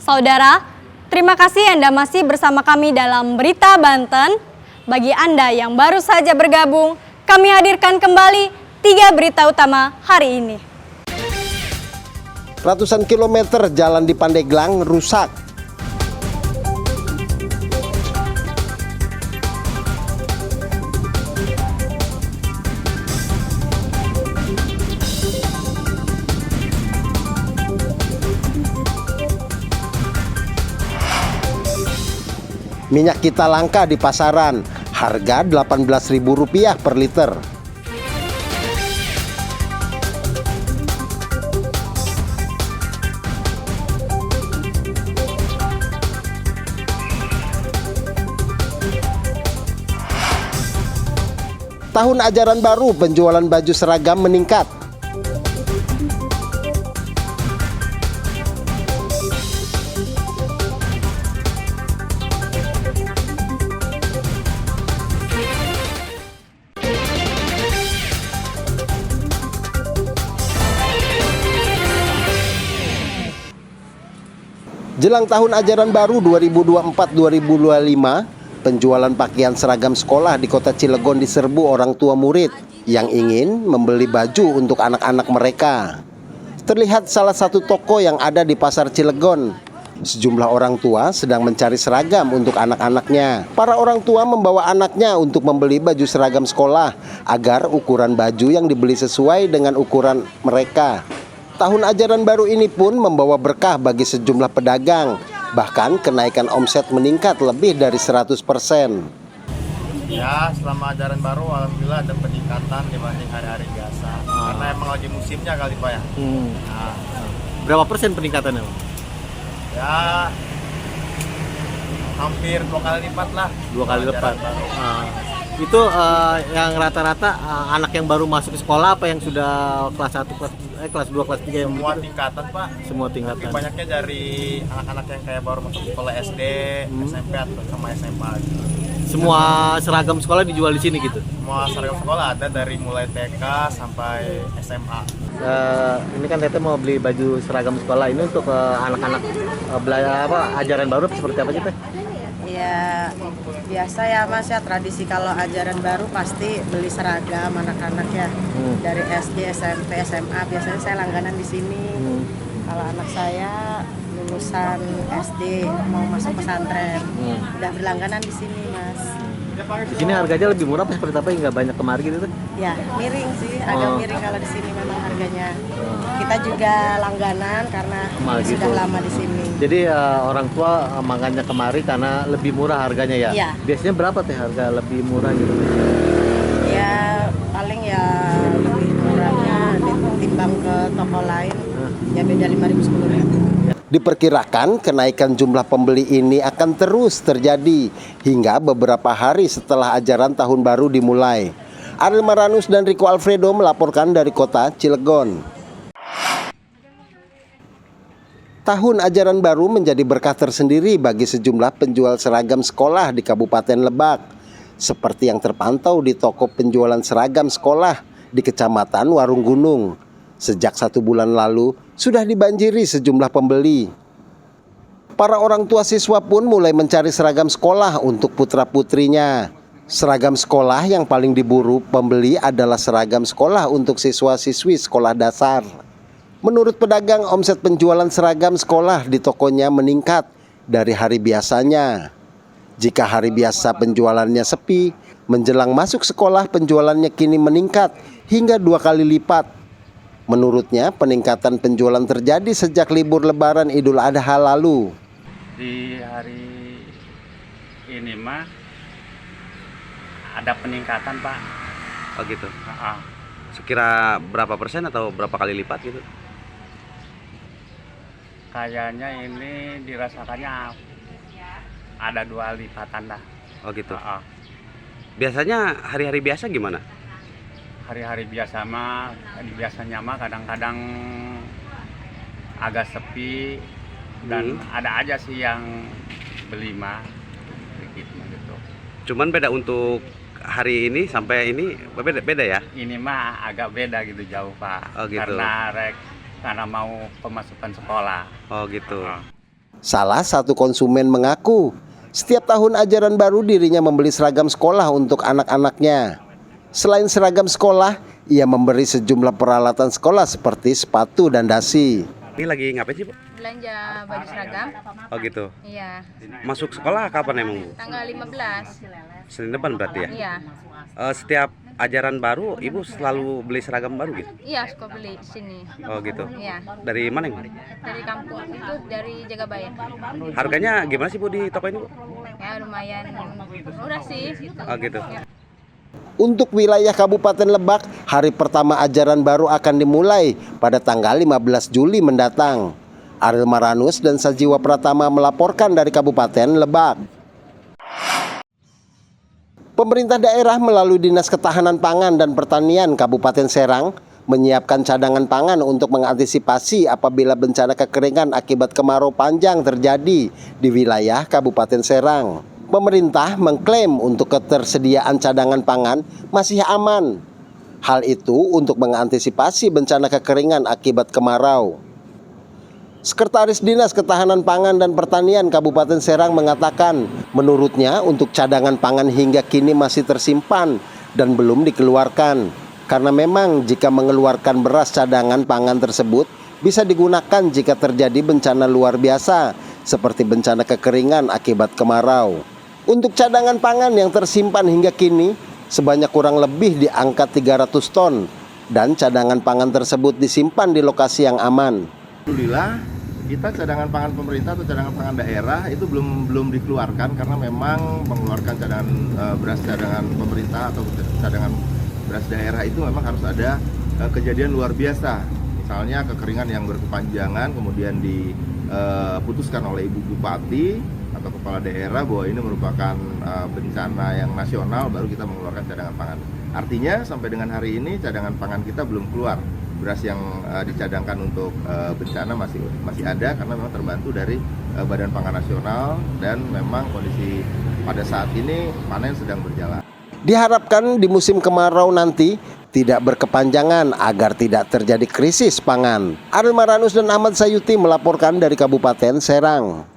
Saudara, terima kasih Anda masih bersama kami dalam Berita Banten. Bagi Anda yang baru saja bergabung, kami hadirkan kembali 3 berita utama hari ini. Ratusan kilometer jalan di Pandeglang rusak. Minyak kita langka di pasaran, harga Rp18.000 per liter. Tahun ajaran baru, penjualan baju seragam meningkat. Jelang tahun ajaran baru 2024-2025, penjualan pakaian seragam sekolah di kota Cilegon diserbu orang tua murid yang ingin membeli baju untuk anak-anak mereka. Terlihat salah satu toko yang ada di pasar Cilegon. Sejumlah orang tua sedang mencari seragam untuk anak-anaknya. Para orang tua membawa anaknya untuk membeli baju seragam sekolah agar ukuran baju yang dibeli sesuai dengan ukuran mereka. Tahun ajaran baru ini pun membawa berkah bagi sejumlah pedagang. Bahkan kenaikan omset meningkat lebih dari 100%. Ya, selama ajaran baru alhamdulillah ada peningkatan dibanding hari-hari biasa. Karena emang lagi musimnya kali Pak ya. Nah, Berapa persen peningkatannya? ya hampir 2 kali lipat lah. 2 kali Ajaran lipat. baru. Itu yang rata-rata anak yang baru masuk ke sekolah apa yang sudah kelas 1, kelas 2, kelas 3 yang Semua begitu? tingkatan Pak. Semua Tapi tingkatan. banyaknya dari anak-anak yang kayak baru masuk sekolah SD, SMP atau sama SMA gitu. Semua seragam sekolah dijual di sini gitu. Semua seragam sekolah ada dari mulai TK sampai SMA. Ini kan Tete mau beli baju seragam sekolah ini untuk anak-anak belajar ajaran baru seperti apa sih Teh? Ya biasa ya Mas ya, tradisi kalau ajaran baru pasti beli seragam anak-anak ya. Dari SD, SMP, SMA biasanya saya langganan di sini. Kalau anak saya lulusan SD mau masuk pesantren, udah berlangganan di sini Mas. Di sini harganya lebih murah apa seperti apa? Nggak banyak kemari gitu Teh? Ya miring sih, agak miring kalau di sini memang harganya. Kita juga langganan karena Mahal sudah gitu. lama di sini. Jadi orang tua makanya kemari karena lebih murah harganya ya? Iya. Biasanya berapa Teh harga lebih murah gitu? Ya paling ya lebih murahnya ditimbang ke toko lain ya beda 5.000 10.000. Diperkirakan kenaikan jumlah pembeli ini akan terus terjadi hingga beberapa hari setelah ajaran tahun baru dimulai. Ariel Maranus dan Rico Alfredo melaporkan dari kota Cilegon. Tahun ajaran baru menjadi berkah tersendiri bagi sejumlah penjual seragam sekolah di Kabupaten Lebak. Seperti yang terpantau di toko penjualan seragam sekolah di Kecamatan Warung Gunung. Sejak 1 bulan lalu, sudah dibanjiri sejumlah pembeli. Para orang tua siswa pun mulai mencari seragam sekolah untuk putra-putrinya. Seragam sekolah yang paling diburu pembeli adalah seragam sekolah untuk siswa-siswi sekolah dasar. Menurut pedagang, omset penjualan seragam sekolah di tokonya meningkat dari hari biasanya. Jika hari biasa penjualannya sepi, menjelang masuk sekolah penjualannya kini meningkat hingga 2 kali lipat. Menurutnya, peningkatan penjualan terjadi sejak libur Lebaran Idul Adha lalu. Di hari ini mah ada peningkatan Pak. Oh gitu. Sekira berapa persen atau berapa kali lipat gitu? Kayaknya ini dirasakannya ada 2 lipatan dah. Oh gitu. Biasanya hari-hari biasa gimana? Hari-hari biasa mah, biasanya mah kadang-kadang agak sepi dan ada aja sih yang beli mah gitu. Cuman beda untuk hari ini sampai ini beda ya? Ini mah agak beda gitu jauh Pak. Oh gitu. Karena mau pemasukan sekolah. Oh gitu. Salah satu konsumen mengaku, setiap tahun ajaran baru dirinya membeli seragam sekolah untuk anak-anaknya. Selain seragam sekolah, ia memberi sejumlah peralatan sekolah seperti sepatu dan dasi. Ini lagi ngapain sih, Bu? Belanja baju seragam. Oh gitu. Iya, Masuk sekolah kapan emang, Bu? tanggal 15. Senin depan berarti ya? Iya. Setiap ajaran baru, Ibu selalu beli seragam baru gitu? Iya, suka beli di sini. Oh gitu. Iya. Dari mana, Bu? Dari kampung itu dari Jagabaya. Harganya gimana sih, Bu, di toko ini, Bu? Ya lumayan murah sih gitu. Oh gitu. Ya. Untuk wilayah Kabupaten Lebak, hari pertama ajaran baru akan dimulai pada tanggal 15 Juli mendatang. Ariel Maranus dan Sajiwa Pratama melaporkan dari Kabupaten Lebak. Pemerintah daerah melalui Dinas Ketahanan Pangan dan Pertanian Kabupaten Serang menyiapkan cadangan pangan untuk mengantisipasi apabila bencana kekeringan akibat kemarau panjang terjadi di wilayah Kabupaten Serang. Pemerintah mengklaim untuk ketersediaan cadangan pangan masih aman. Hal itu untuk mengantisipasi bencana kekeringan akibat kemarau. Sekretaris Dinas Ketahanan Pangan dan Pertanian Kabupaten Serang mengatakan, menurutnya untuk cadangan pangan hingga kini masih tersimpan dan belum dikeluarkan. Karena memang jika mengeluarkan beras cadangan pangan tersebut bisa digunakan jika terjadi bencana luar biasa seperti bencana kekeringan akibat kemarau. Untuk cadangan pangan yang tersimpan hingga kini sebanyak kurang lebih di angka 300 ton dan cadangan pangan tersebut disimpan di lokasi yang aman. Alhamdulillah kita cadangan pangan pemerintah atau cadangan pangan daerah itu belum dikeluarkan karena memang mengeluarkan cadangan beras cadangan pemerintah atau cadangan beras daerah itu memang harus ada kejadian luar biasa. Misalnya kekeringan yang berkepanjangan kemudian diputuskan oleh Ibu Bupati atau kepala daerah bahwa ini merupakan bencana yang nasional, baru kita mengeluarkan cadangan pangan. Artinya sampai dengan hari ini cadangan pangan kita belum keluar. Beras yang dicadangkan untuk bencana masih ada karena memang terbantu dari Badan Pangan Nasional dan memang kondisi pada saat ini panen sedang berjalan. Diharapkan di musim kemarau nanti tidak berkepanjangan agar tidak terjadi krisis pangan. Ariel Maranus dan Ahmad Sayuti melaporkan dari Kabupaten Serang.